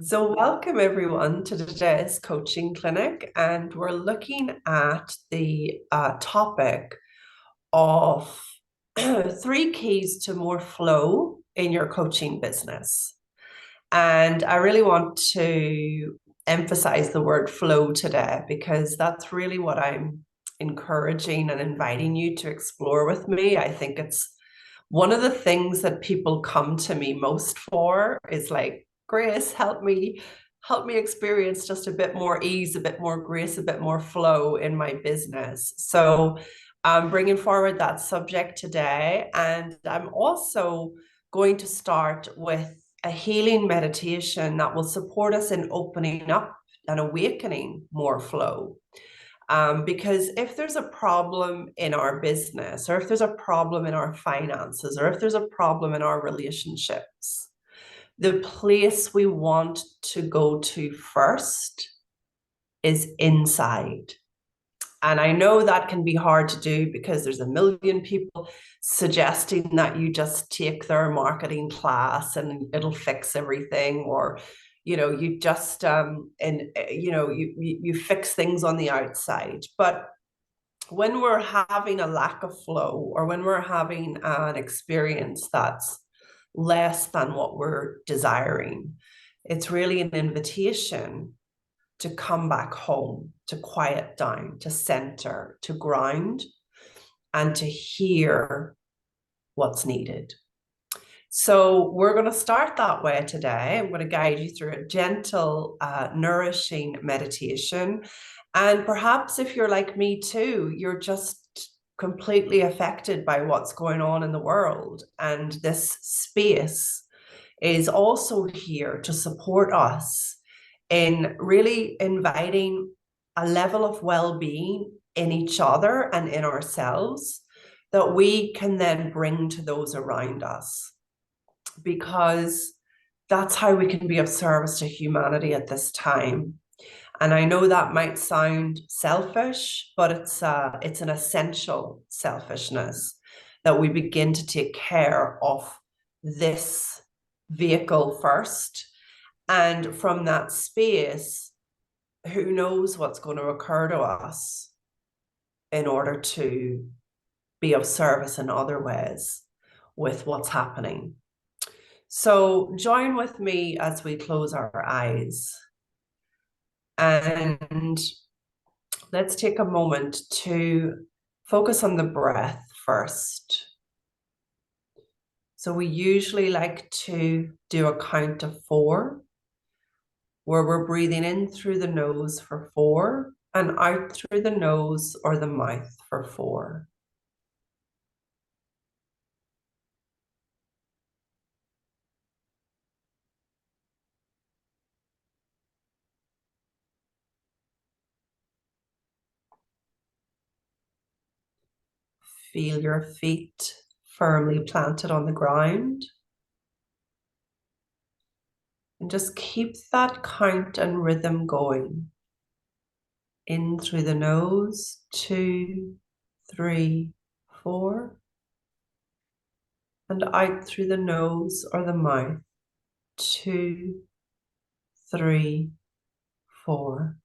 So, welcome everyone to today's coaching clinic, and we're looking at the topic of three keys to more flow in your coaching business. And I really want to emphasize the word flow today because that's really what I'm encouraging and inviting you to explore with me. I think it's one of the things that people come to me most for is like, Grace, help me experience just a bit more ease, a bit more grace, a bit more flow in my business. So I'm bringing forward that subject today. And I'm also going to start with a healing meditation that will support us in opening up and awakening more flow. Because if there's a problem in our business, or if there's a problem in our finances, or if there's a problem in our relationships, the place we want to go to first is inside. And I know that can be hard to do because there's a million people suggesting that you just take their marketing class and it'll fix everything, or you just you fix things on the outside. But when we're having a lack of flow, or when we're having an experience that's less than what we're desiring, it's really an invitation to come back home, to quiet down, to center, to ground, and to hear what's needed. So we're going to start that way today. I'm going to guide you through a gentle, nourishing meditation. And perhaps if you're like me too, you're just completely affected by what's going on in the world. And this space is also here to support us in really inviting a level of well-being in each other and in ourselves that we can then bring to those around us, because that's how we can be of service to humanity at this time. And I know that might sound selfish, but it's an essential selfishness that we begin to take care of this vehicle first. And from that space, who knows what's going to occur to us in order to be of service in other ways with what's happening. So join with me as we close our eyes, and let's take a moment to focus on the breath first. So we usually like to do a count of 4, where we're breathing in through the nose for 4 and out through the nose or the mouth for 4. Feel your feet firmly planted on the ground. And just keep that count and rhythm going. In through the nose, 2, 3, 4. And out through the nose or the mouth, 2, 3, 4.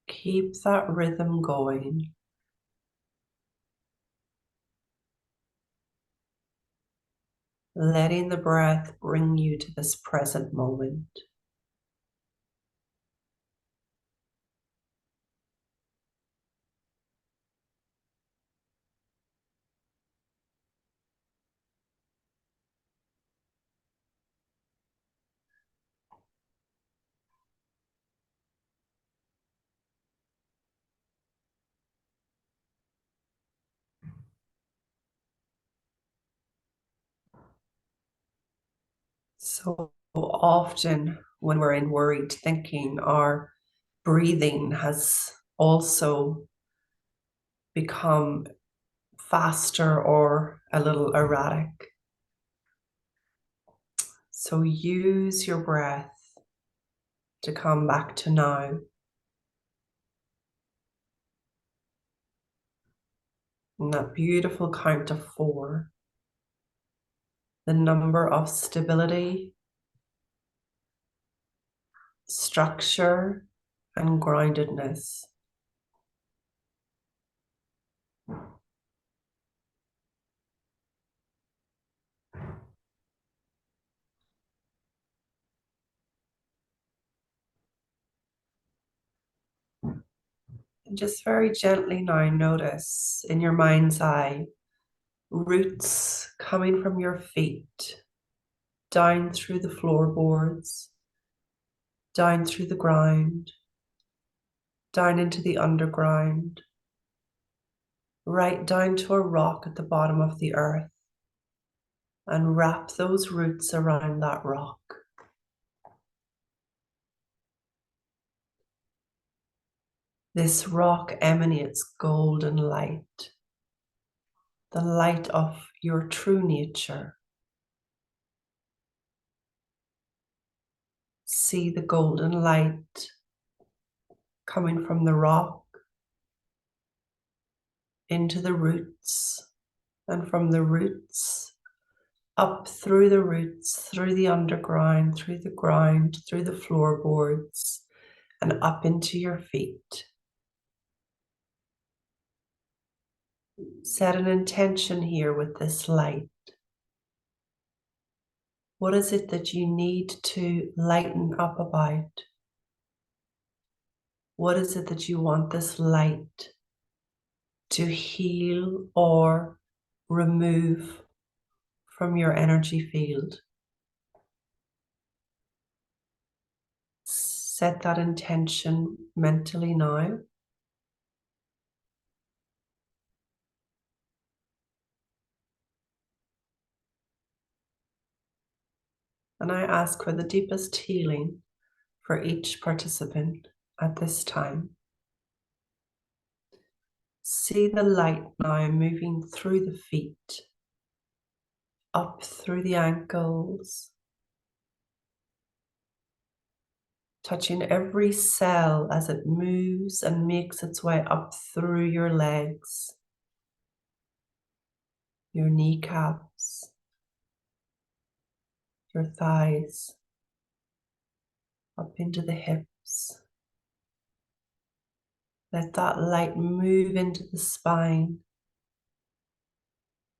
Keep that rhythm going. Letting the breath bring you to this present moment. So often when we're in worried thinking, our breathing has also become faster or a little erratic. So use your breath to come back to now. And that beautiful count of 4. the number of stability, structure, and groundedness. And just very gently now notice in your mind's eye roots coming from your feet down through the floorboards, down through the ground, down into the underground, right down to a rock at the bottom of the earth, and wrap those roots around that rock. This rock emanates golden light, the light of your true nature. See the golden light coming from the rock into the roots, and from the roots up through the roots, through the underground, through the ground, through the floorboards, and up into your feet. Set an intention here with this light. What is it that you need to lighten up about? What is it that you want this light to heal or remove from your energy field? Set that intention mentally now. And I ask for the deepest healing for each participant at this time. See the light now moving through the feet, up through the ankles, touching every cell as it moves and makes its way up through your legs, your kneecaps, your thighs, up into the hips. Let that light move into the spine,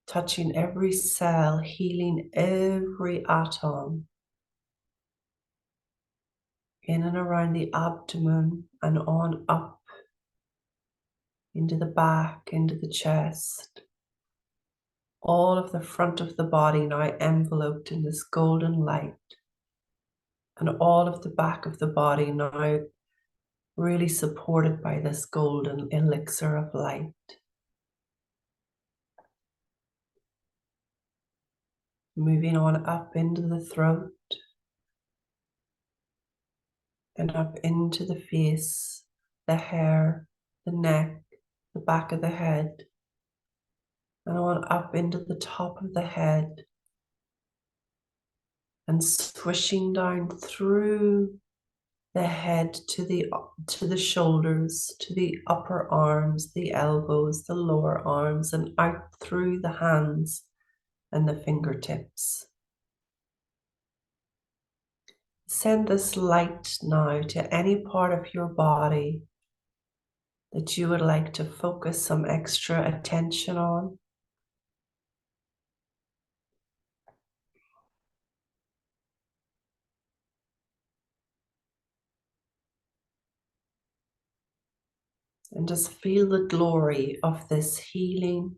touching every cell, healing every atom, in and around the abdomen and on up into the back, into the chest. All of the front of the body now enveloped in this golden light, and all of the back of the body now really supported by this golden elixir of light. Moving on up into the throat and up into the face, the hair, the neck, the back of the head, and on up into the top of the head, and swishing down through the head to the shoulders, to the upper arms, the elbows, the lower arms, and out through the hands and the fingertips. Send this light now to any part of your body that you would like to focus some extra attention on. And just feel the glory of this healing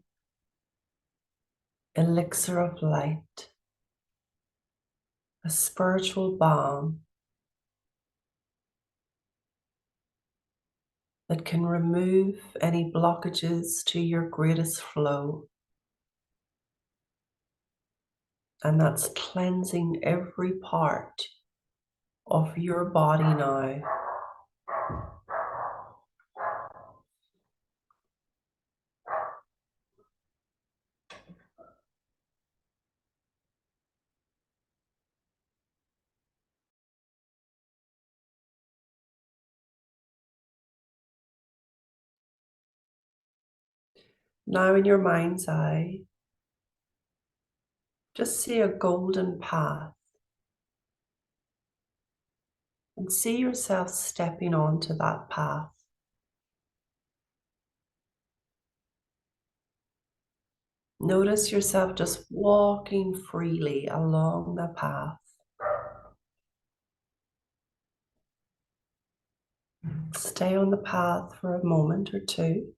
elixir of light, a spiritual balm that can remove any blockages to your greatest flow. And that's cleansing every part of your body now. Now in your mind's eye, Just see a golden path and see yourself stepping onto that path. Notice yourself just walking freely along the path. Stay on the path for a moment or two.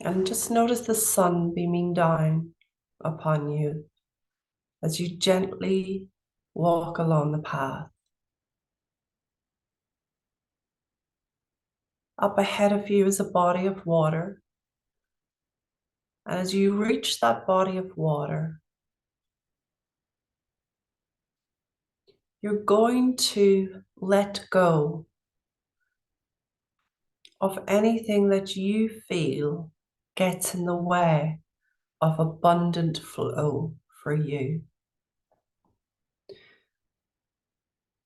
And just notice the sun beaming down upon you as you gently walk along the path. Up ahead of you is a body of water. And as you reach that body of water, you're going to let go of anything that you feel gets in the way of abundant flow for you.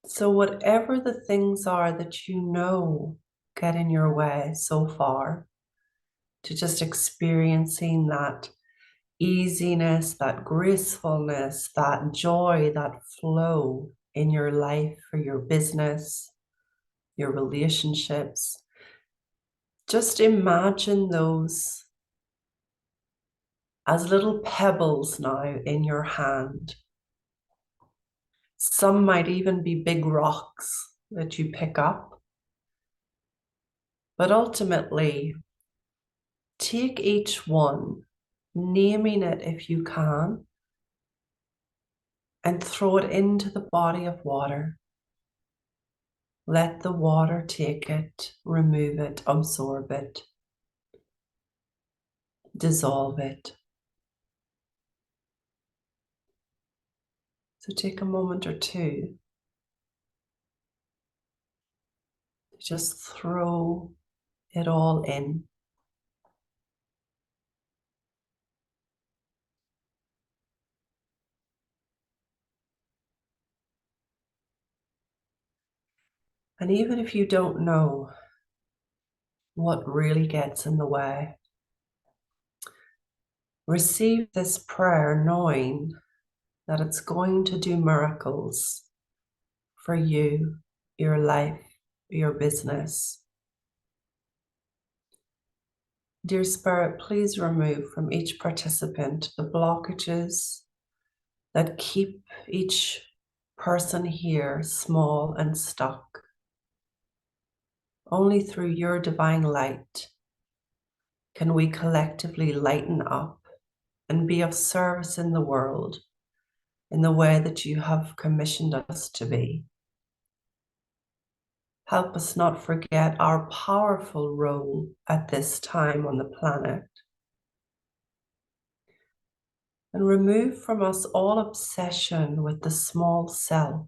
So whatever the things are that you know get in your way so far, to just experiencing that easiness, that gracefulness, that joy, that flow in your life, for your business, your relationships. Just imagine those as little pebbles now in your hand. Some might even be big rocks that you pick up. But ultimately, take each one, naming it if you can, and throw it into the body of water. Let the water take it, remove it, absorb it, dissolve it. So take a moment or two to just throw it all in. And even if you don't know what really gets in the way, receive this prayer knowing that it's going to do miracles for you, your life, your business. Dear Spirit, please remove from each participant the blockages that keep each person here small and stuck. Only through your divine light can we collectively lighten up and be of service in the world in the way that you have commissioned us to be. Help us not forget our powerful role at this time on the planet. And remove from us all obsession with the small self,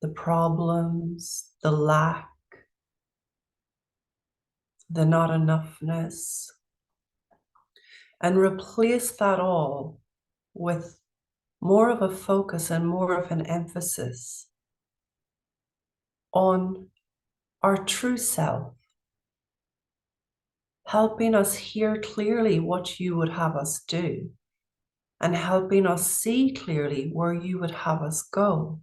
the problems, the lack, the not enoughness, and replace that all with more of a focus and more of an emphasis on our true self, helping us hear clearly what you would have us do, and helping us see clearly where you would have us go.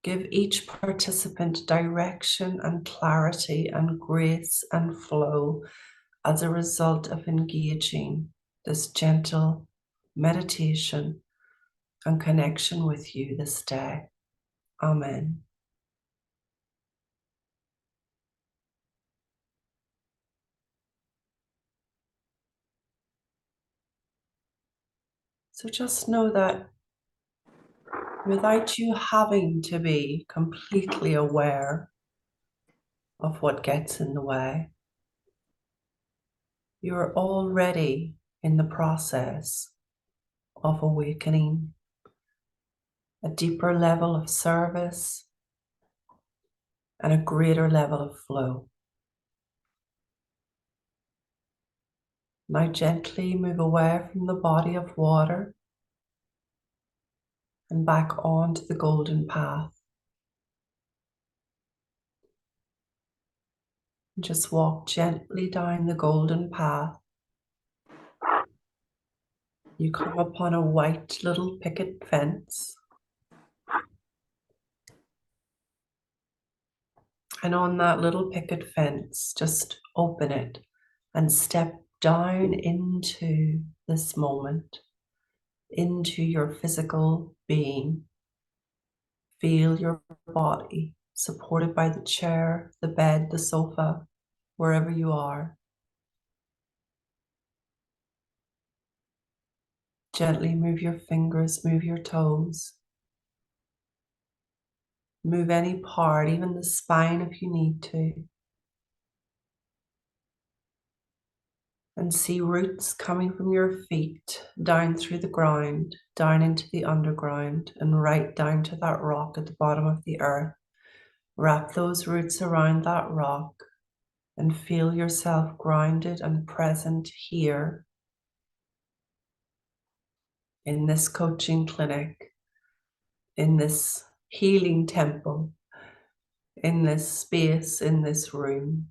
Give each participant direction and clarity and grace and flow as a result of engaging this gentle meditation and connection with you this day. Amen. So just know that without you having to be completely aware of what gets in the way, you're already in the process of awakening, a deeper level of service, and a greater level of flow. Now gently move away from the body of water and back onto the golden path. Just walk gently down the golden path. You come upon a white little picket fence. And on that little picket fence, just open it and step down into this moment, into your physical being. Feel your body supported by the chair, the bed, the sofa, wherever you are. Gently move your fingers, move your toes. Move any part, even the spine if you need to. And see roots coming from your feet down through the ground, down into the underground, and right down to that rock at the bottom of the earth. Wrap those roots around that rock and feel yourself grounded and present here in this coaching clinic, in this healing temple, in this space, in this room.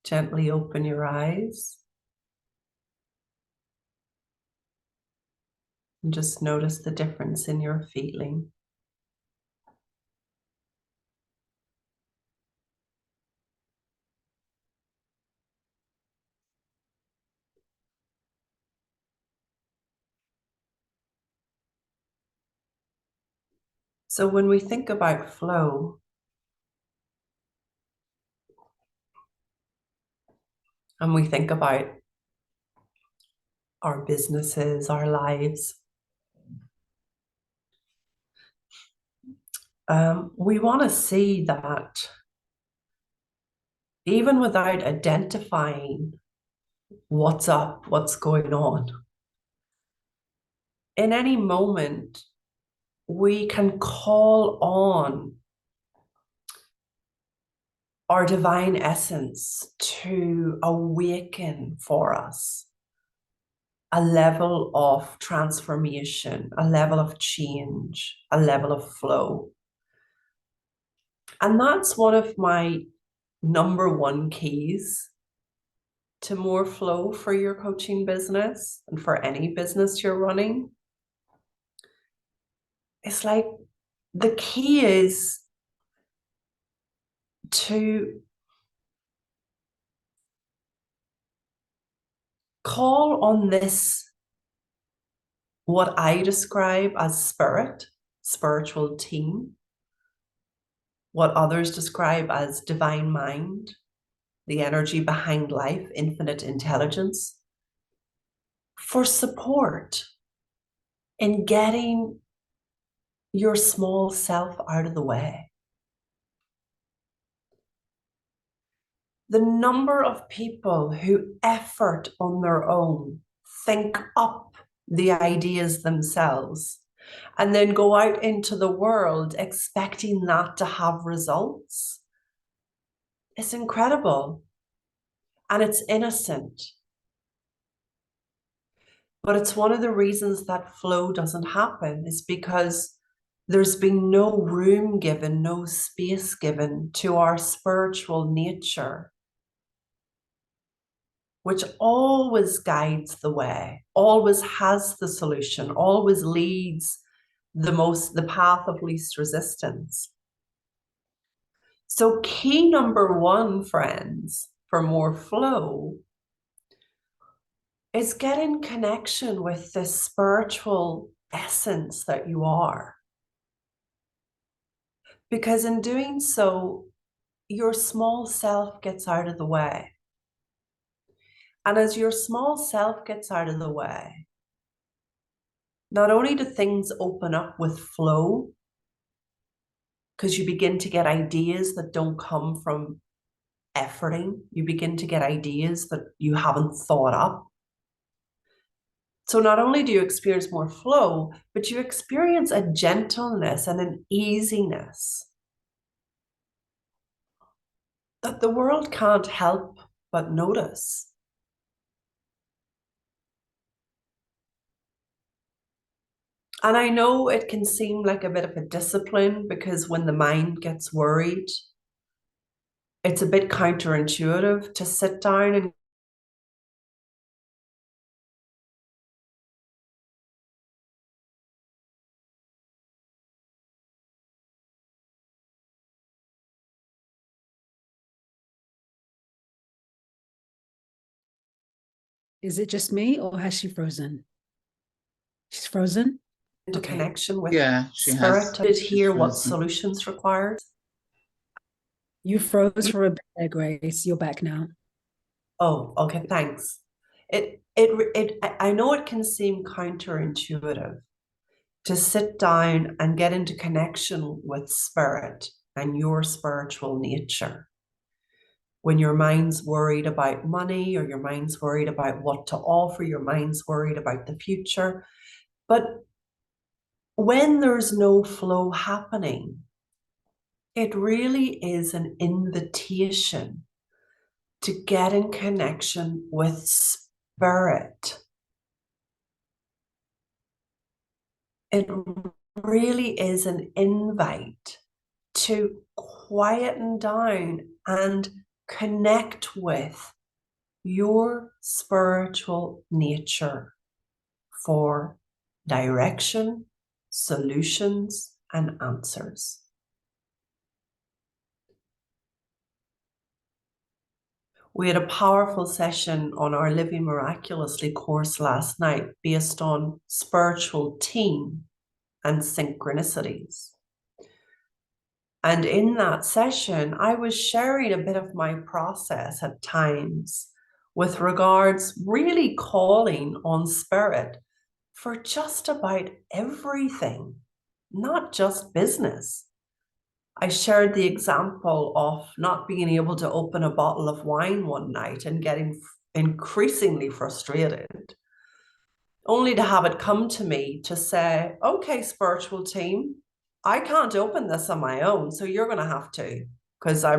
Gently open your eyes and just notice the difference in your feeling. So when we think about flow, and we think about our businesses, our lives, we want to see that even without identifying what's up, what's going on, in any moment, we can call on our divine essence to awaken for us a level of transformation, a level of change, a level of flow. And that's one of my number one keys to more flow for your coaching business and for any business you're running. It's like the key is to call on this, what I describe as spirit, spiritual team, what others describe as divine mind, the energy behind life, infinite intelligence, for support in getting your small self out of the way. The number of people who effort on their own, think up the ideas themselves, and then go out into the world expecting that to have results, it's incredible. And it's innocent. But it's one of the reasons that flow doesn't happen is because there's been no room given, no space given to our spiritual nature, which always guides the way, always has the solution, always leads the path of least resistance. So key number one, friends, for more flow is get in connection with this spiritual essence that you are. Because in doing so, your small self gets out of the way. And as your small self gets out of the way, not only do things open up with flow, because you begin to get ideas that don't come from efforting, you begin to get ideas that you haven't thought up. So not only do you experience more flow, but you experience a gentleness and an easiness that the world can't help but notice. And I know it can seem like a bit of a discipline because when the mind gets worried, it's a bit counterintuitive to sit down and Is it just me or has she frozen? She's frozen? into Okay. connection with Yeah, she spirit. has. Did She's hear what frozen. solutions required. You froze for a bit there, Grace. You're back now. Oh, okay, thanks. I know it can seem counterintuitive to sit down and get into connection with spirit and your spiritual nature when your mind's worried about money, or your mind's worried about what to offer, your mind's worried about the future. But when there's no flow happening, it really is an invitation to get in connection with spirit. It really is an invite to quieten down and connect with your spiritual nature for direction, solutions, and answers. We had a powerful session on our Living Miraculously course last night based on spiritual team and synchronicities. And in that session, I was sharing a bit of my process at times with regards really calling on spirit for just about everything, not just business. I shared the example of not being able to open a bottle of wine one night and getting increasingly frustrated, only to have it come to me to say, okay, spiritual team, I can't open this on my own, so you're going to have to, because I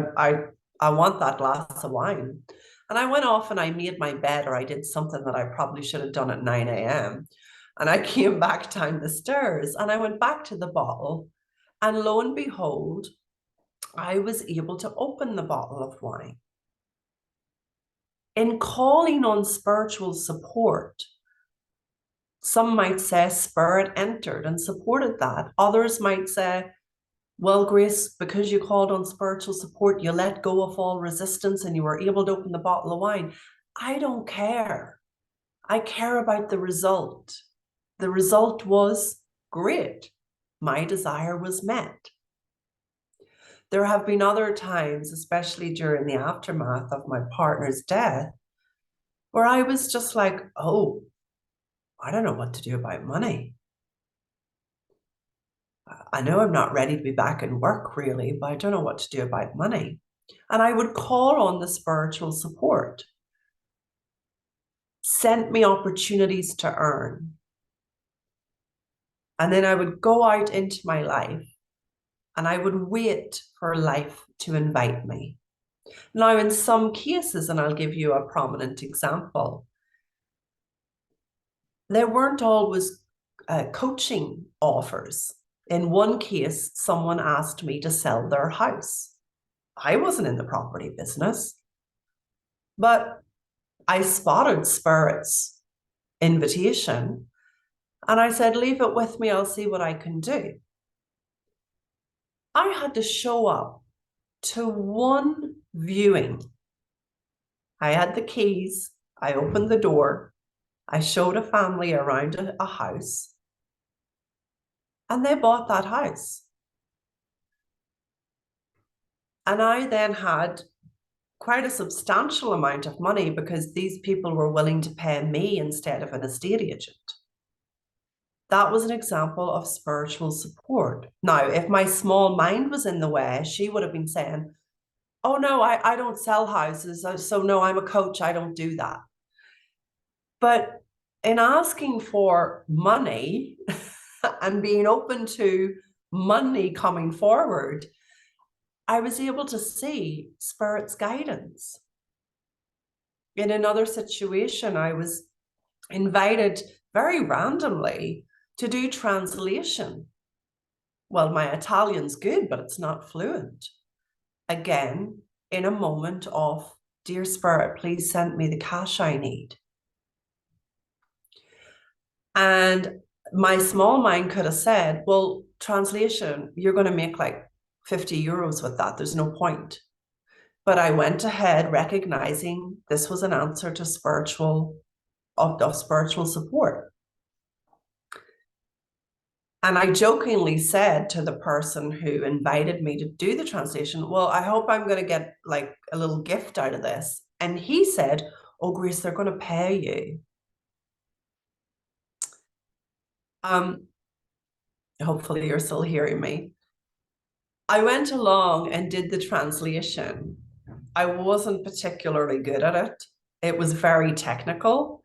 want that glass of wine. And I went off and I made my bed, or I did something that I probably should have done at 9 a.m. And I came back down the stairs and I went back to the bottle. And lo and behold, I was able to open the bottle of wine. In calling on spiritual support, some might say spirit entered and supported that. Others might say, well, Grace, because you called on spiritual support, you let go of all resistance and you were able to open the bottle of wine. I don't care. I care about the result. The result was great. My desire was met. There have been other times, especially during the aftermath of my partner's death, where I was just like, oh, I don't know what to do about money. I know I'm not ready to be back in work really, but I don't know what to do about money. And I would call on the spiritual support, sent me opportunities to earn. And then I would go out into my life and I would wait for life to invite me. Now, in some cases, and I'll give you a prominent example, there weren't always coaching offers. In one case, someone asked me to sell their house. I wasn't in the property business, but I spotted Spirit's invitation and I said, leave it with me, I'll see what I can do. I had to show up to one viewing. I had the keys, I opened the door, I showed a family around a house, and they bought that house. And I then had quite a substantial amount of money because these people were willing to pay me instead of an estate agent. That was an example of spiritual support. Now, if my small mind was in the way, she would have been saying, oh no, I don't sell houses, so no, I'm a coach, I don't do that. But in asking for money and being open to money coming forward, I was able to see Spirit's guidance. In another situation, I was invited very randomly to do translation. Well, my Italian's good, but it's not fluent. Again, in a moment of, dear Spirit, please send me the cash I need. And my small mind could have said, well, translation, you're going to make like 50 euros with that. There's no point. But I went ahead recognizing this was an answer to spiritual support. And I jokingly said to the person who invited me to do the translation, well, I hope I'm going to get like a little gift out of this. And he said, oh, Grace, they're going to pay you. Hopefully you're still hearing me. I went along and did the translation. I wasn't particularly good at it. It was very technical,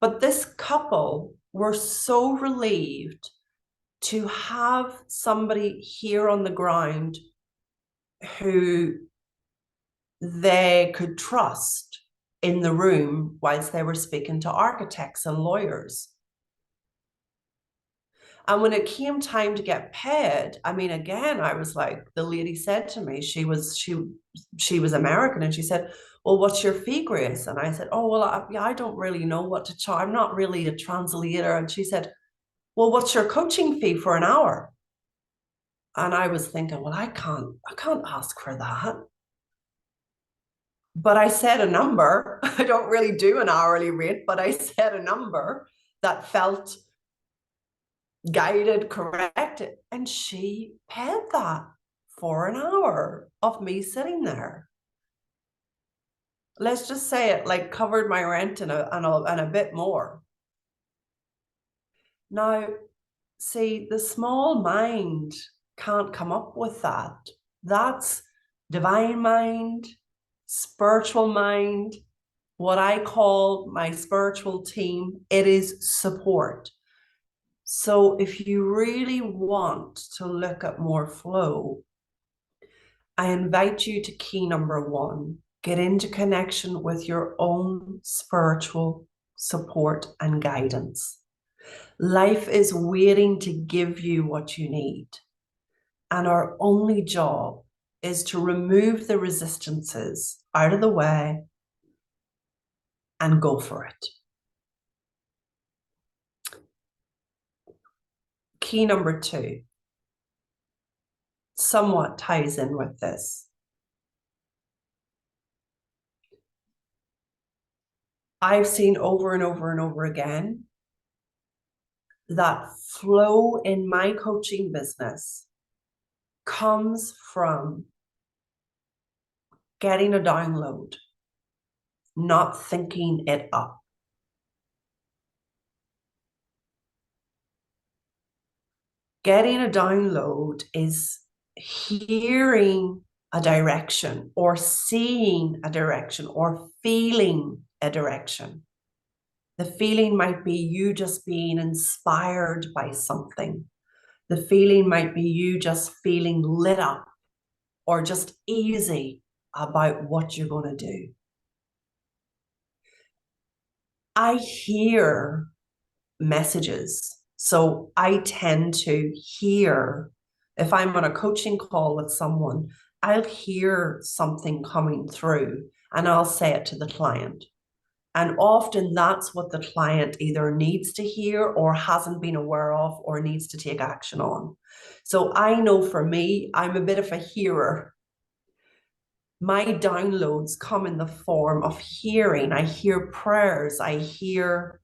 but this couple were so relieved to have somebody here on the ground who they could trust in the room whilst they were speaking to architects and lawyers. And when it came time to get paid, I mean, again, I was like, the lady said to me, she was American, and she said, well, what's your fee, Grace? And I said, oh, well, I don't really know what to charge. I'm not really a translator. And she said, well, what's your coaching fee for an hour? And I was thinking, well, I can't ask for that. But I said a number. I don't really do an hourly rate, but I said a number that felt guided, corrected, and she paid that for an hour of me sitting there. Let's just say it like covered my rent and a bit more. Now, see, the small mind can't come up with that. That's divine mind, spiritual mind, what I call my spiritual team. It is support. So if you really want to look at more flow, I invite you to key number 1, get into connection with your own spiritual support and guidance. Life is waiting to give you what you need. And our only job is to remove the resistances out of the way and go for it. Key number 2 somewhat ties in with this. I've seen over and over and over again that flow in my coaching business comes from getting a download, not thinking it up. Getting a download is hearing a direction or seeing a direction or feeling a direction. The feeling might be you just being inspired by something. The feeling might be you just feeling lit up or just easy about what you're going to do. I hear messages. So I tend to hear, if I'm on a coaching call with someone, I'll hear something coming through and I'll say it to the client. And often that's what the client either needs to hear or hasn't been aware of or needs to take action on. So I know for me, I'm a bit of a hearer. My downloads come in the form of hearing. I hear prayers. I hear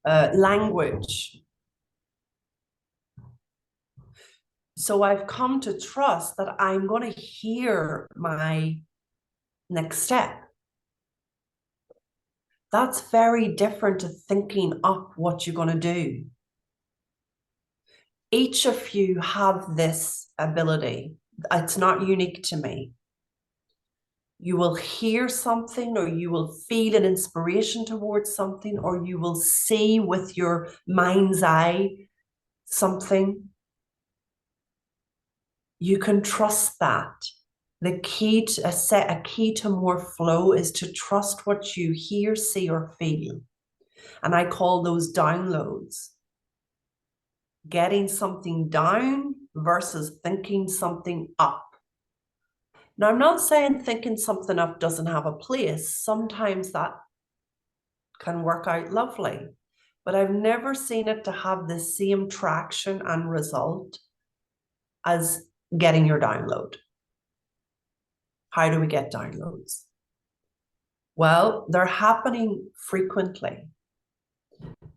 language. So I've come to trust that I'm going to hear my next step. That's very different to thinking up what you're going to do. Each of you have this ability. It's not unique to me. You will hear something, or you will feel an inspiration towards something, or you will see with your mind's eye something. you can trust that. The key to a key to more flow is to trust what you hear, see, or feel. And I call those downloads. Getting something down versus thinking something up. Now, I'm not saying thinking something up doesn't have a place. Sometimes that can work out lovely, but I've never seen it to have the same traction and result as getting your download. How do we get downloads? Well, they're happening frequently,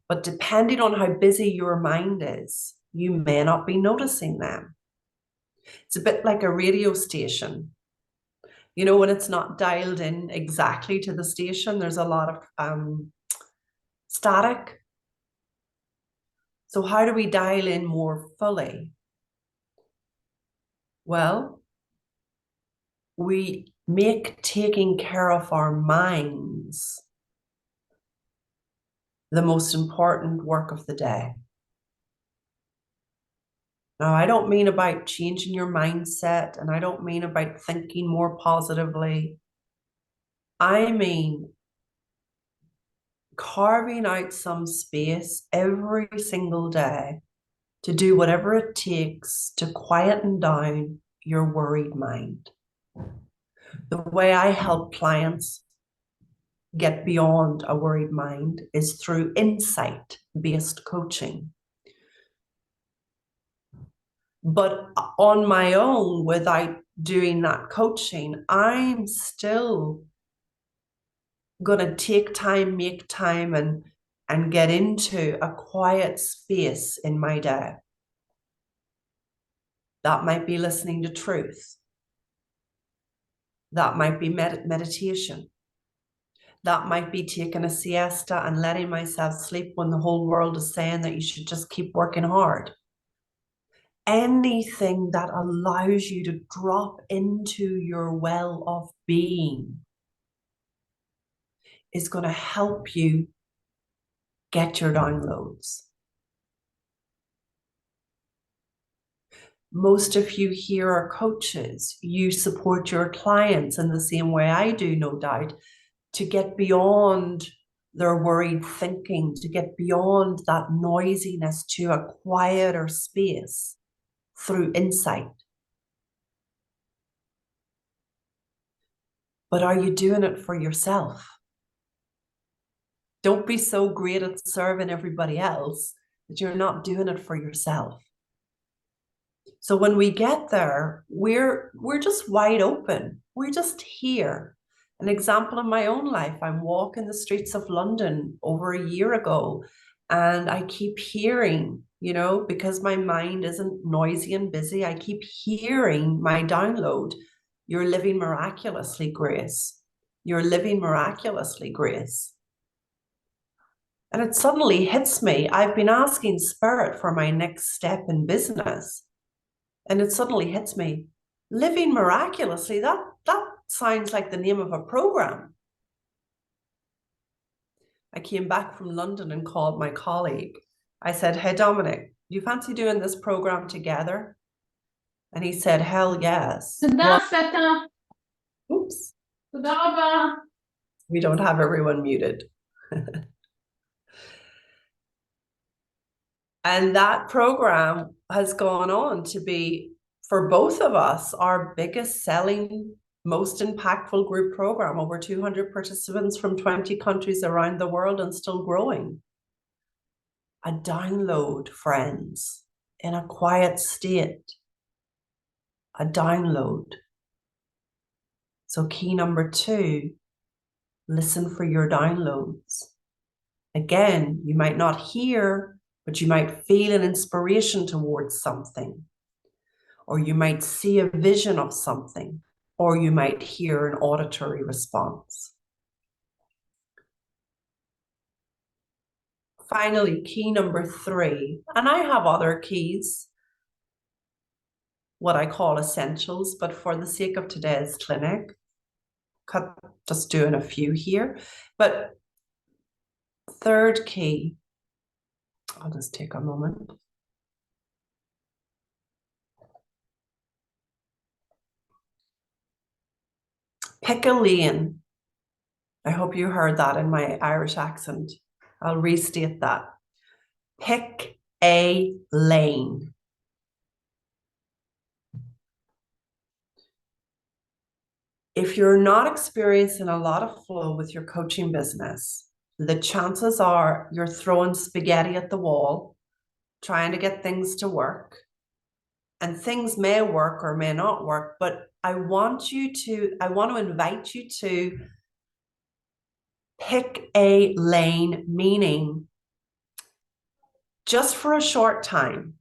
but depending on how busy your mind is, you may not be noticing them. It's a bit like a radio station. You know, when it's not dialed in exactly to the station, there's a lot of static. So how do we dial in more fully? Well, we make taking care of our minds the most important work of the day. Now, I don't mean about changing your mindset, and I don't mean about thinking more positively. I mean carving out some space every single day to do whatever it takes to quieten down your worried mind. The way I help clients get beyond a worried mind is through insight-based coaching. But on my own, without doing that coaching, I'm still going to take time, make time, and get into a quiet space in my day. That might be listening to truth. That might be meditation. That might be taking a siesta and letting myself sleep when the whole world is saying that you should just keep working hard. Anything that allows you to drop into your well of being is going to help you get your downloads. Most of you here are coaches. You support your clients in the same way I do, no doubt, to get beyond their worried thinking, to get beyond that noisiness to a quieter space through insight. But are you doing it for yourself? Don't be so great at serving everybody else that you're not doing it for yourself. So when we get there, we're just wide open. We're just here. An example in my own life, I'm walking the streets of London over a year ago, and I keep hearing, you know, because my mind isn't noisy and busy, I keep hearing my download. You're living miraculously, Grace. You're living miraculously, Grace. And it suddenly hits me. I've been asking Spirit for my next step in business. And it suddenly hits me. Living miraculously, that sounds like the name of a program. I came back from London and called my colleague. I said, hey, Dominic, do you fancy doing this program together? And he said, hell yes. Oops. We don't have everyone muted. And that program has gone on to be, for both of us, our biggest selling, most impactful group program. Over 200 participants from 20 countries around the world and still growing. A download, friends, in a quiet state. A download. So key number 2, listen for your downloads. Again, you might not hear, but you might feel an inspiration towards something, or you might see a vision of something, or you might hear an auditory response. Finally, key number 3, and I have other keys, what I call essentials, but for the sake of today's clinic, just doing a few here. But third key, I'll just take a moment. Pick a lane. I hope you heard that in my Irish accent. I'll restate that. Pick a lane. If you're not experiencing a lot of flow with your coaching business, the chances are you're throwing spaghetti at the wall, trying to get things to work. And things may work or may not work, but I want to invite you to pick a lane, meaning just for a short time,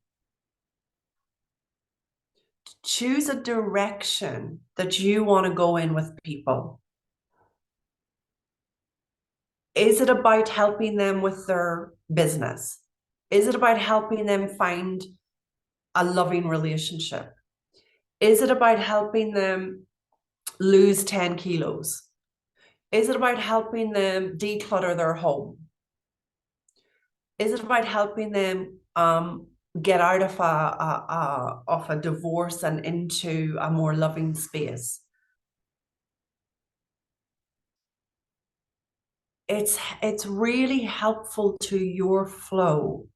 choose a direction that you want to go in with people. Is it about helping them with their business? Is it about helping them find a loving relationship? Is it about helping them lose 10 kilos? Is it about helping them declutter their home? Is it about helping them get out of a divorce and into a more loving space? It's really helpful to your flow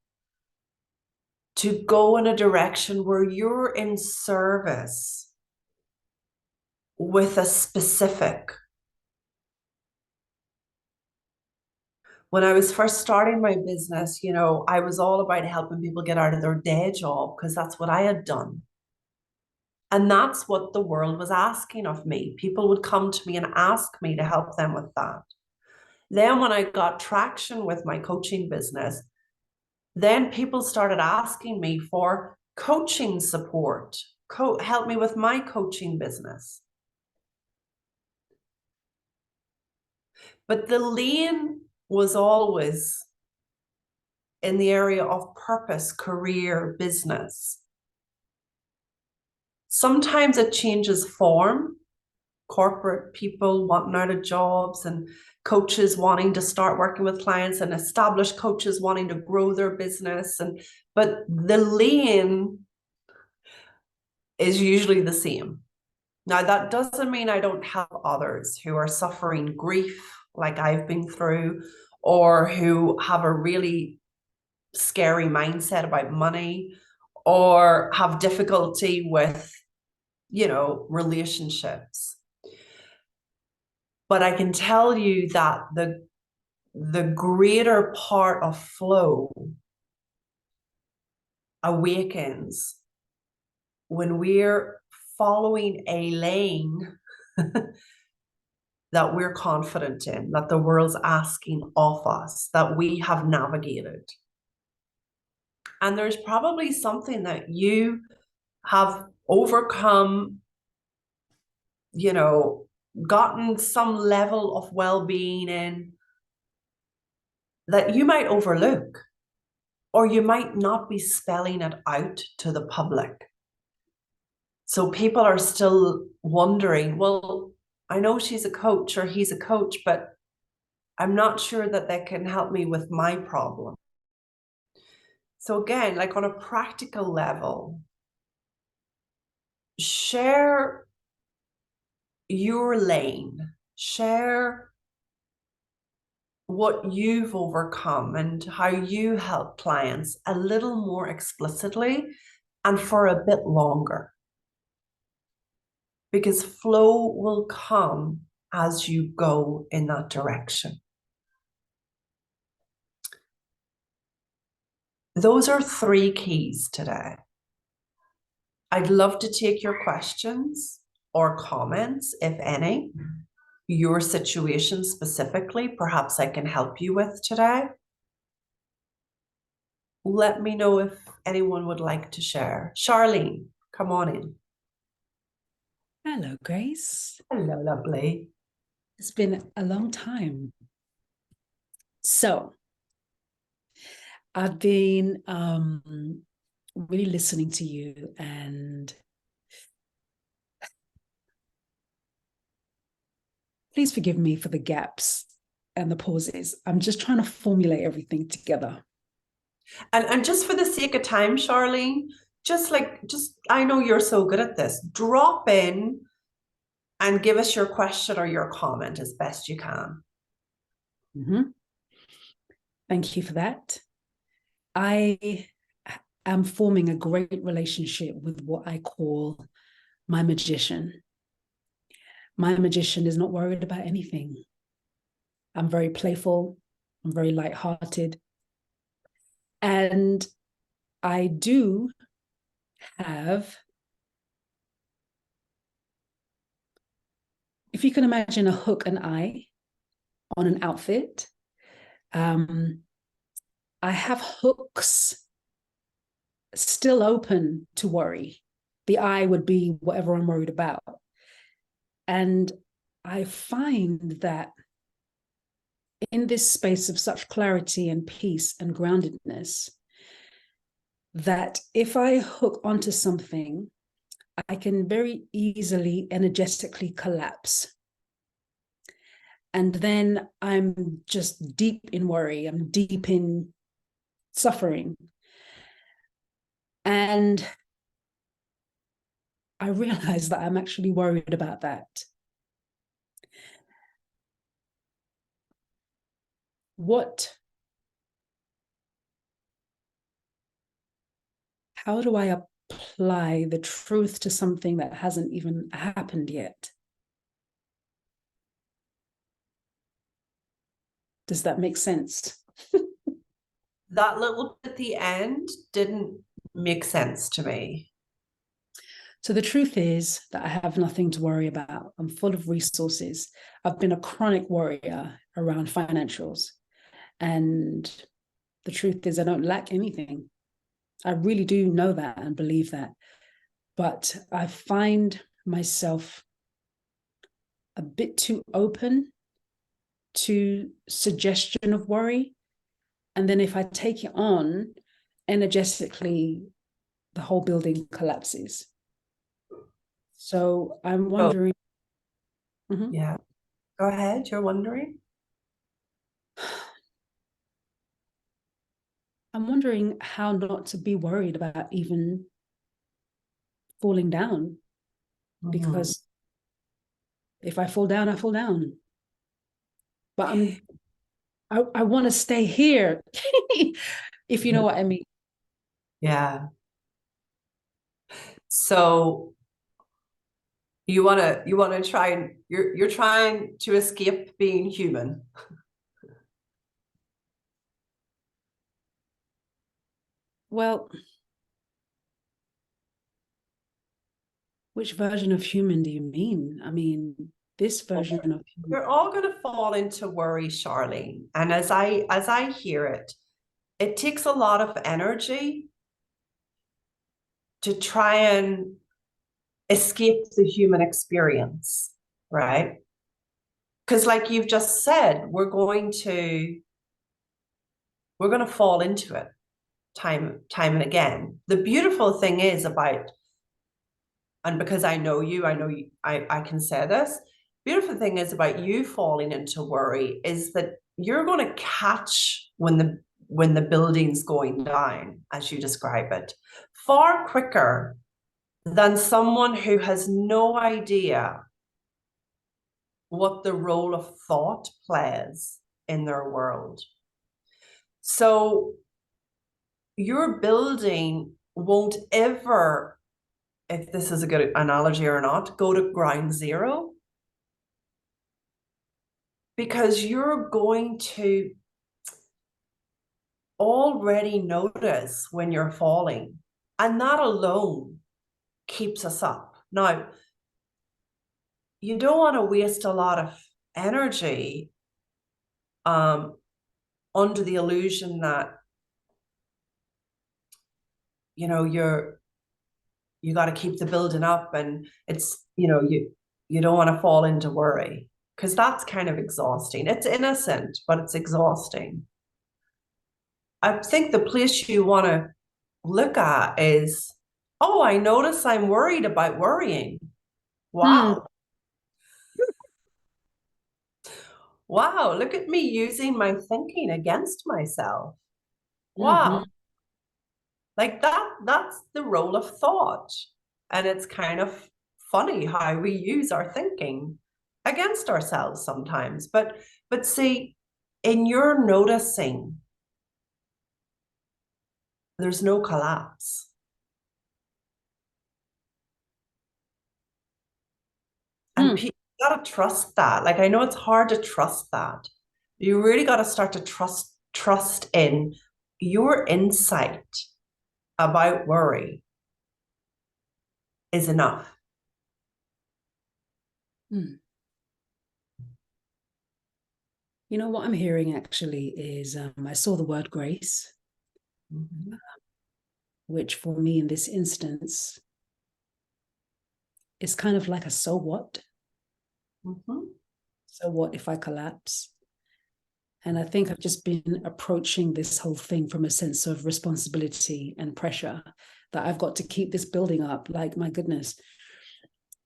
to go in a direction where you're in service with a specific. When I was first starting my business, I was all about helping people get out of their day job because that's what I had done. And that's what the world was asking of me. People would come to me and ask me to help them with that. Then when I got traction with my coaching business, then people started asking me for coaching support. Help me with my coaching business. But the lane was always in the area of purpose, career, business. Sometimes it changes form, corporate people wanting out of jobs and coaches wanting to start working with clients and established coaches wanting to grow their business. But the lane is usually the same. Now, that doesn't mean I don't help others who are suffering grief like I've been through, or who have a really scary mindset about money, or have difficulty with, relationships. But I can tell you that the greater part of flow awakens when we're following a lane that we're confident in, that the world's asking of us, that we have navigated. And there's probably something that you have overcome, gotten some level of well-being in, that you might overlook, or you might not be spelling it out to the public. So people are still wondering, well, I know she's a coach or he's a coach, but I'm not sure that they can help me with my problem. So again, like on a practical level, share your lane, share what you've overcome and how you help clients a little more explicitly and for a bit longer. Because flow will come as you go in that direction. Those are 3 keys today. I'd love to take your questions or comments, if any, your situation specifically, perhaps I can help you with today. Let me know if anyone would like to share. Charlene, come on in. Hello, Grace. Hello, lovely. It's been a long time. So I've been really listening to you, and please forgive me for the gaps and the pauses. I'm just trying to formulate everything together. And just for the sake of time, Charlene, just I know you're so good at this, drop in And give us your question or your comment as best you can. Thank you for that. I am forming a great relationship with what I call my magician. My magician is not worried about anything. I'm very playful. I'm very lighthearted. And I do have, if you can imagine a hook and eye on an outfit, I have hooks still open to worry. The eye would be whatever I'm worried about. And I find that in this space of such clarity and peace and groundedness, that if I hook onto something, I can very easily energetically collapse. And then I'm just deep in worry, I'm deep in suffering. And I realize that I'm actually worried about that. How do I apply the truth to something that hasn't even happened yet? Does that make sense? That little bit at the end didn't make sense to me. So the truth is that I have nothing to worry about. I'm full of resources. I've been a chronic worrier around financials. And the truth is I don't lack anything. I really do know that and believe that. But I find myself a bit too open to suggestion of worry. And then if I take it on, energetically, the whole building collapses. So I'm wondering. Yeah, go ahead. You're wondering? I'm wondering how not to be worried about even falling down. Because if I fall down, I fall down. But I want to stay here, if you know what I mean. Yeah. So you wanna try and you're trying to escape being human. Well, which version of human do you mean? I mean, this version of human. We're all gonna fall into worry, Charlene. And as I hear it, it takes a lot of energy to try and escape the human experience, right? Because like you've just said, we're going to fall into it time and again. The beautiful thing is about, and because I know you, I can say this, beautiful thing is about you falling into worry is that you're going to catch when the building's going down, as you describe it, far quicker than someone who has no idea what the role of thought plays in their world. So your building won't ever, if this is a good analogy or not, go to ground zero, because you're going to already notice when you're falling, and that alone keeps us up. Now, you don't want to waste a lot of energy under the illusion that you got to keep the building up, and it's you don't want to fall into worry, because that's kind of exhausting. It's innocent, but it's exhausting. I think the place you want to look at is, oh, I notice I'm worried about worrying. Wow. Wow, look at me using my thinking against myself. Wow. Like that's the role of thought. And it's kind of funny how we use our thinking against ourselves sometimes. But see, in your noticing, there's no collapse. And people gotta trust that. Like, I know it's hard to trust that. You really got to start to trust in your insight about worry is enough. You know what I'm hearing actually is I saw the word grace, which for me in this instance is kind of like a so what? So what if I collapse? And I think I've just been approaching this whole thing from a sense of responsibility and pressure that I've got to keep this building up, like, my goodness.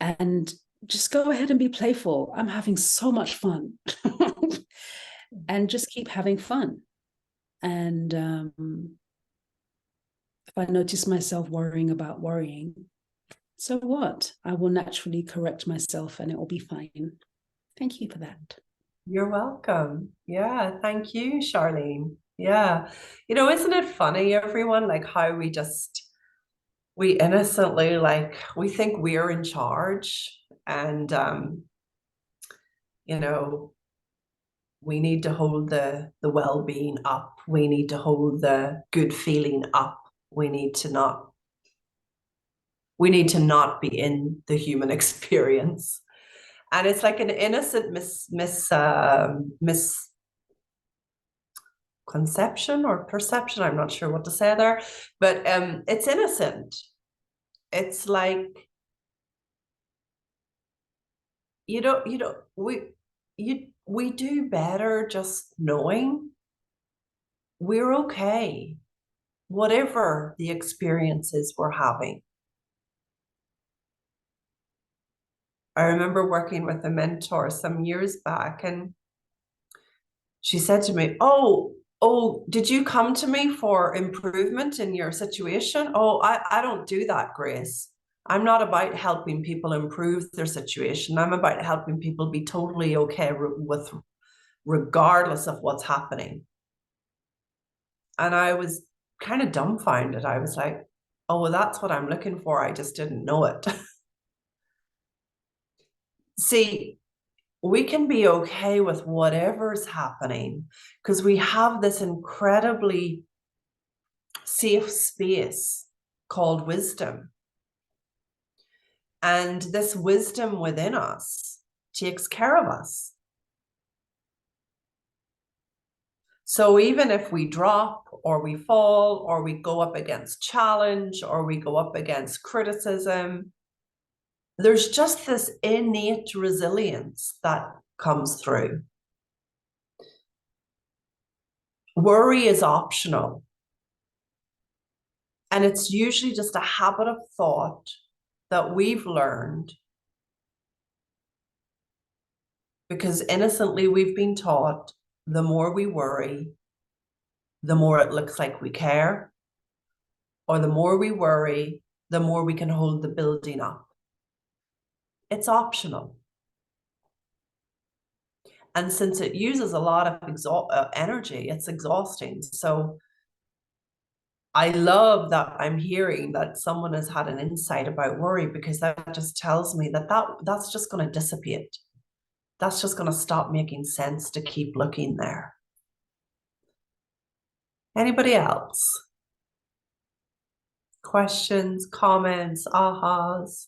And just go ahead and be playful. I'm having so much fun. And just keep having fun. And if I notice myself worrying about worrying, so what? I will naturally correct myself and it will be fine. Thank you for that. You're welcome. Yeah, thank you, Charlene. Yeah. You know, isn't it funny, everyone, like how we innocently, like, we think we're in charge, and you know, we need to hold the well-being up. We need to hold the good feeling up. We need to not be in the human experience. And it's like an innocent misconception or perception. I'm not sure what to say there, but it's innocent. It's like, we do better just knowing we're okay, whatever the experiences we're having. I remember working with a mentor some years back, and she said to me, oh, did you come to me for improvement in your situation? Oh, I don't do that, Grace. I'm not about helping people improve their situation. I'm about helping people be totally okay with, regardless of what's happening. And I was kind of dumbfounded. I was like, oh, well, that's what I'm looking for. I just didn't know it. See, we can be okay with whatever's happening because we have this incredibly safe space called wisdom. And this wisdom within us takes care of us. So even if we drop or we fall or we go up against challenge or we go up against criticism, there's just this innate resilience that comes through. Worry is optional. And it's usually just a habit of thought that we've learned because innocently we've been taught the more we worry, the more it looks like we care, or the more we worry, the more we can hold the building up. It's optional. And since it uses a lot of energy, it's exhausting. So I love that I'm hearing that someone has had an insight about worry, because that just tells me that's just going to dissipate. That's just going to stop making sense to keep looking there. Anybody else? Questions, comments, ahas?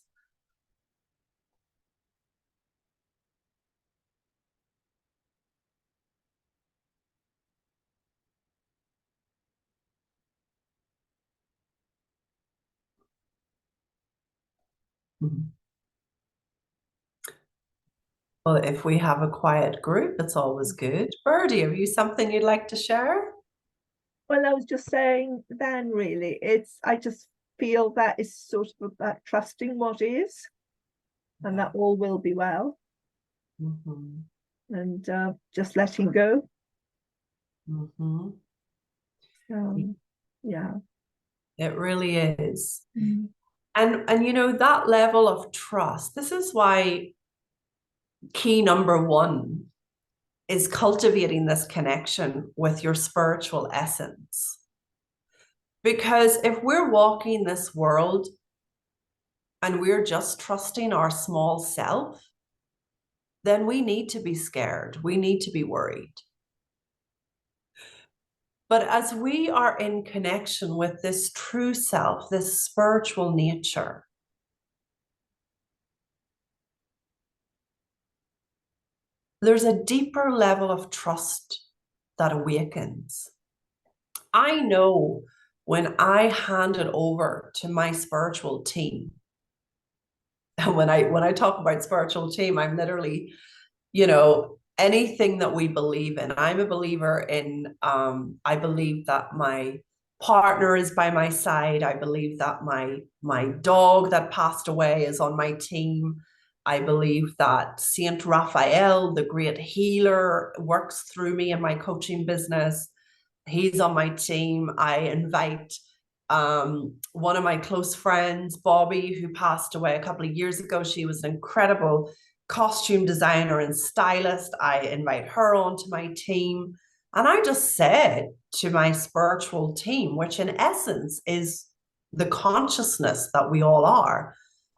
Well, if we have a quiet group, it's always good. Birdie, have you something you'd like to share? Well, I was just saying then, really, I just feel that it's sort of about trusting what is, and that all will be well. And just letting go. Yeah. It really is. And you know, that level of trust, this is why key number one is cultivating this connection with your spiritual essence. Because if we're walking this world and we're just trusting our small self, then we need to be scared. We need to be worried. But as we are in connection with this true self, this spiritual nature, there's a deeper level of trust that awakens. I know when I hand it over to my spiritual team, and when I talk about spiritual team, I'm literally, you know, anything that we believe in. I'm a believer in, I believe that my partner is by my side. I believe that my dog that passed away is on my team. I believe that Saint Raphael, the great healer, works through me in my coaching business. He's on my team. I invite one of my close friends, Bobby, who passed away a couple of years ago. She was an incredible costume designer and stylist. I invite her onto my team. And I just said to my spiritual team, which in essence is the consciousness that we all are,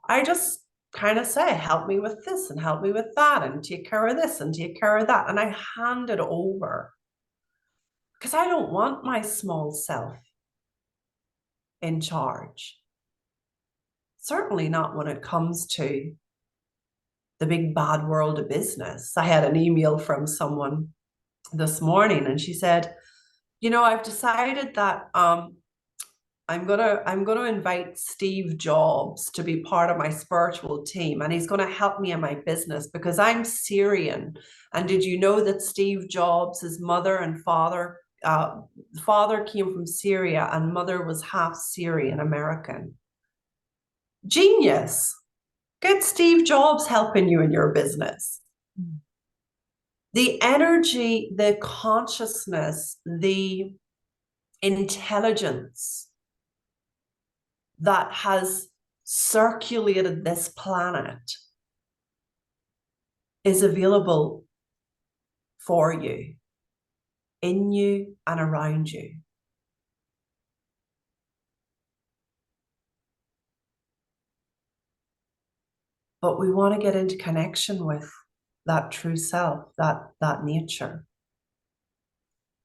I just kind of say, help me with this and help me with that and take care of this and take care of that. And I hand it over because I don't want my small self in charge. Certainly not when it comes to the big bad world of business. I had an email from someone this morning and she said, you know, I've decided that I'm gonna invite Steve Jobs to be part of my spiritual team, and he's gonna help me in my business because I'm Syrian. And did you know that Steve Jobs, his mother and father came from Syria and mother was half Syrian American? Genius. Get Steve Jobs helping you in your business. The energy, the consciousness, the intelligence that has circulated this planet is available for you, in you and around you. But we want to get into connection with that true self, that nature.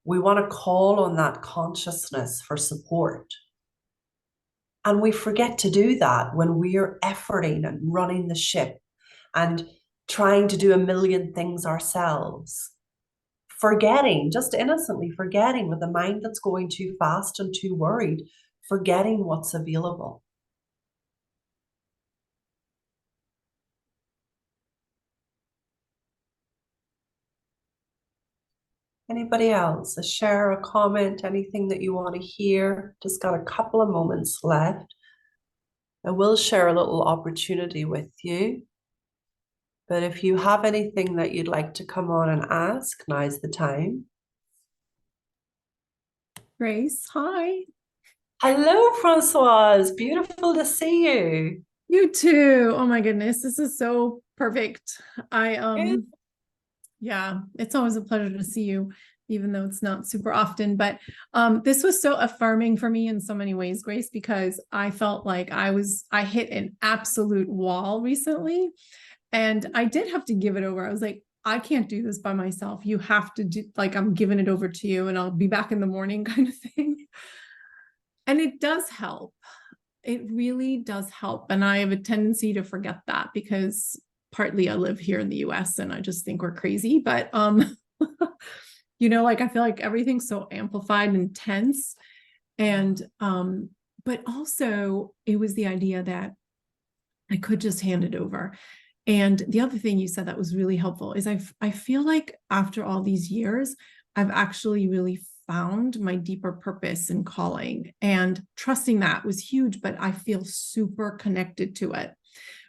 We want to call on that consciousness for support. And we forget to do that when we're efforting and running the ship and trying to do a million things ourselves. Forgetting, just innocently forgetting with a mind that's going too fast and too worried, forgetting what's available. Anybody else? A share, a comment, anything that you want to hear? Just got a couple of moments left. I will share a little opportunity with you. But if you have anything that you'd like to come on and ask, now's the time. Grace, hi. Hello, Francoise. Beautiful to see you. You too. Oh my goodness, this is so perfect. Yeah, it's always a pleasure to see you, even though it's not super often. But this was so affirming for me in so many ways, Grace, because I felt like I hit an absolute wall recently. And I did have to give it over. I was like, I can't do this by myself. You have to do, like, I'm giving it over to you and I'll be back in the morning kind of thing. And it does help. It really does help. And I have a tendency to forget that because partly I live here in the US and I just think we're crazy. But, you know, like, I feel like everything's so amplified and intense. And, but also it was the idea that I could just hand it over. And the other thing you said that was really helpful is I feel like after all these years, I've actually really found my deeper purpose and calling, and trusting that was huge, but I feel super connected to it,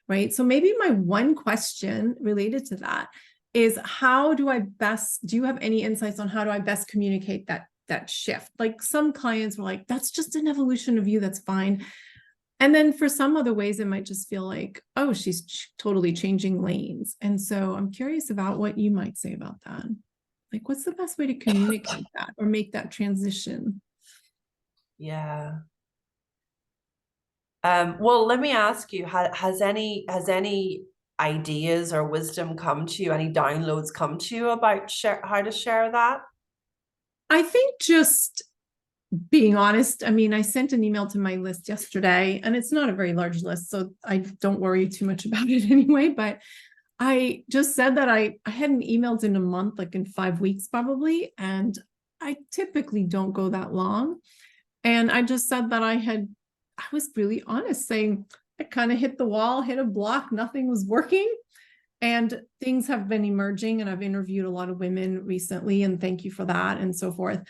right? So maybe my one question related to that is, do you have any insights on how do I best communicate that shift? Like, some clients were like, that's just an evolution of you, that's fine. And then for some other ways, it might just feel like, oh, she's totally changing lanes. And so I'm curious about what you might say about that. Like, what's the best way to communicate that or make that transition? Yeah. Well, let me ask you, has any ideas or wisdom come to you, any downloads come to you about how to share that? I think just being honest, I mean, I sent an email to my list yesterday, and it's not a very large list, so I don't worry too much about it anyway, but I just said that I hadn't emailed in a month, like in 5 weeks probably, and I typically don't go that long. And I just said that I was really honest, saying I kind of hit the wall, hit a block, nothing was working. And things have been emerging, and I've interviewed a lot of women recently, and thank you for that, and so forth.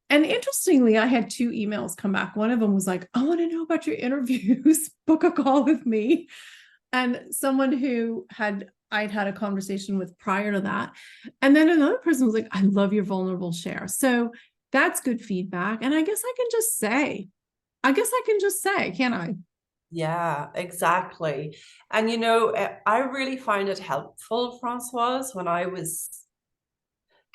And interestingly, I had 2 emails come back. One of them was like, I want to know about your interviews, book a call with me. And someone who I'd had a conversation with prior to that. And then another person was like, I love your vulnerable share. So that's good feedback. And I guess I can just say, can't I? Yeah, exactly. And you know, I really find it helpful, Francoise, when I was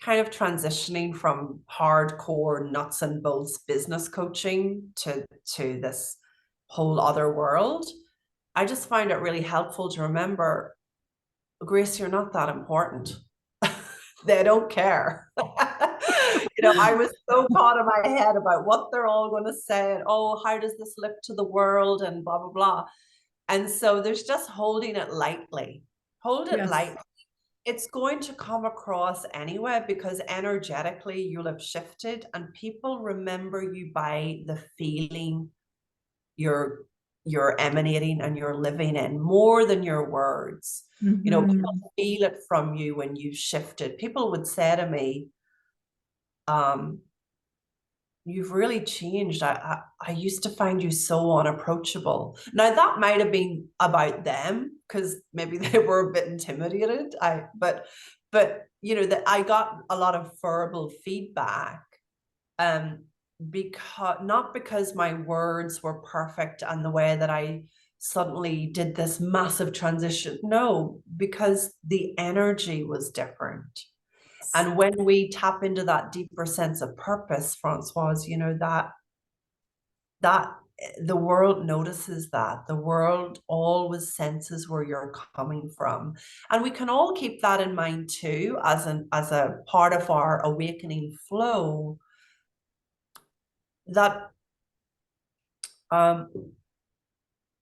kind of transitioning from hardcore nuts and bolts business coaching to this whole other world. I just find it really helpful to remember, Grace, you're not that important. They don't care. You know, I was so caught in my head about what they're all going to say, and oh, how does this look to the world, and blah blah blah. And so there's just holding it lightly. Hold it Yes. lightly. It's going to come across anyway, because energetically you'll have shifted, and people remember you by the feeling you're emanating and you're living in, more than your words. You know, people feel it from you when you've shifted. People would say to me, you've really changed. I used to find you so unapproachable. Now that might have been about them, because maybe they were a bit intimidated. But you know, that I got a lot of verbal feedback, not because my words were perfect and the way that I suddenly did this massive transition. No, because the energy was different. And when we tap into that deeper sense of purpose, Francoise, you know, that the world notices that. The world always senses where you're coming from. And we can all keep that in mind too, as a part of our awakening flow, that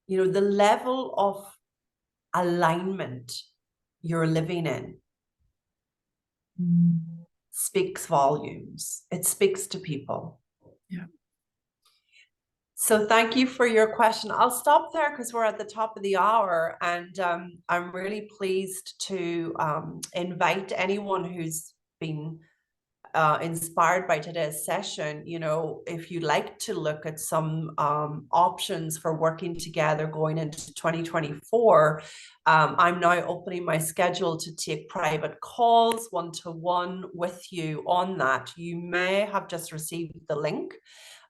you know, the level of alignment you're living in speaks volumes. It speaks to people. Yeah. So thank you for your question. I'll stop there because we're at the top of the hour, and I'm really pleased to invite anyone who's been inspired by today's session. You know, if you'd like to look at some options for working together going into 2024, I'm now opening my schedule to take private calls one-to-one with you on that. You may have just received the link.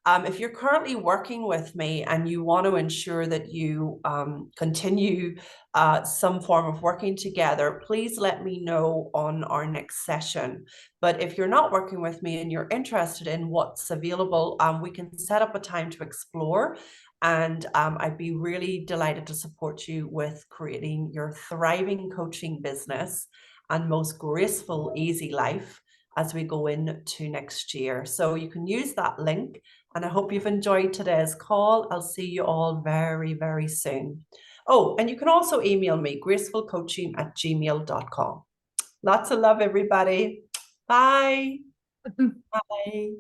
If you're currently working with me and you want to ensure that you continue some form of working together, please let me know on our next session. But if you're not working with me and you're interested in what's available, we can set up a time to explore. And I'd be really delighted to support you with creating your thriving coaching business and most graceful, easy life as we go into next year. So you can use that link. And I hope you've enjoyed today's call. I'll see you all very, very soon. Oh, and you can also email me, gracefulcoaching@gmail.com. Lots of love, everybody. Bye. Bye.